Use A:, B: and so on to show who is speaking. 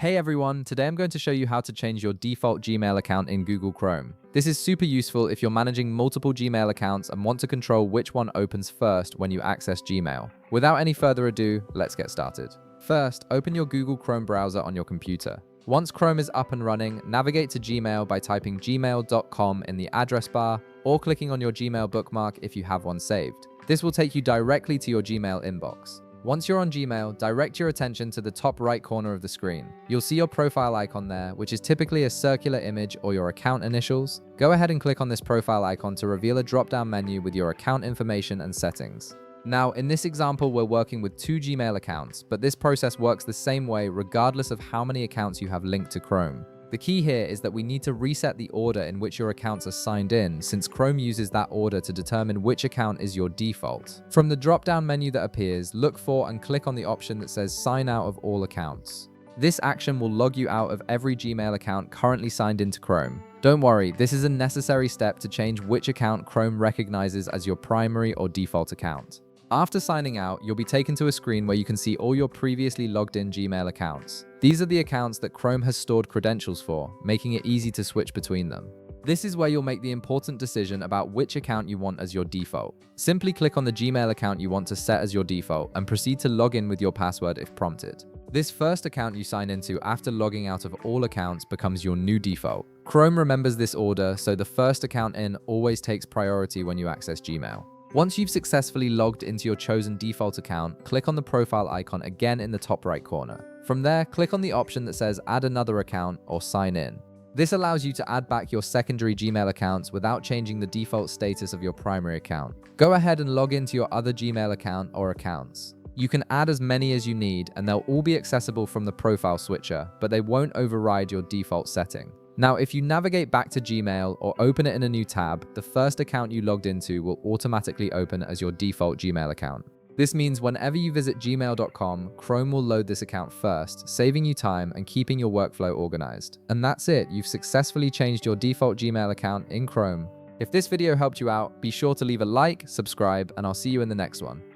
A: Hey everyone, today I'm going to show you how to change your default Gmail account in Google Chrome. This is super useful if you're managing multiple Gmail accounts and want to control which one opens first when you access Gmail. Without any further ado, let's get started. First, open your Google Chrome browser on your computer. Once Chrome is up and running, navigate to Gmail by typing gmail.com in the address bar or clicking on your Gmail bookmark if you have one saved. This will take you directly to your Gmail inbox. Once you're on Gmail, direct your attention to the top right corner of the screen. You'll see your profile icon there, which is typically a circular image or your account initials. Go ahead and click on this profile icon to reveal a drop-down menu with your account information and settings. Now, in this example, we're working with 2 Gmail accounts, but this process works the same way regardless of how many accounts you have linked to Chrome. The key here is that we need to reset the order in which your accounts are signed in, since Chrome uses that order to determine which account is your default. From the drop-down menu that appears, look for and click on the option that says Sign Out of All Accounts. This action will log you out of every Gmail account currently signed into Chrome. Don't worry, this is a necessary step to change which account Chrome recognizes as your primary or default account. After signing out, you'll be taken to a screen where you can see all your previously logged in Gmail accounts. These are the accounts that Chrome has stored credentials for, making it easy to switch between them. This is where you'll make the important decision about which account you want as your default. Simply click on the Gmail account you want to set as your default and proceed to log in with your password if prompted. This first account you sign into after logging out of all accounts becomes your new default. Chrome remembers this order, so the first account in always takes priority when you access Gmail. Once you've successfully logged into your chosen default account, click on the profile icon again in the top right corner. From there, click on the option that says Add another account or Sign in. This allows you to add back your secondary Gmail accounts without changing the default status of your primary account. Go ahead and log into your other Gmail account or accounts. You can add as many as you need, and they'll all be accessible from the profile switcher, but they won't override your default setting. Now, if you navigate back to Gmail or open it in a new tab, the first account you logged into will automatically open as your default Gmail account. This means whenever you visit gmail.com, Chrome will load this account first, saving you time and keeping your workflow organized. And that's it, you've successfully changed your default Gmail account in Chrome. If this video helped you out, be sure to leave a like, subscribe, and I'll see you in the next one.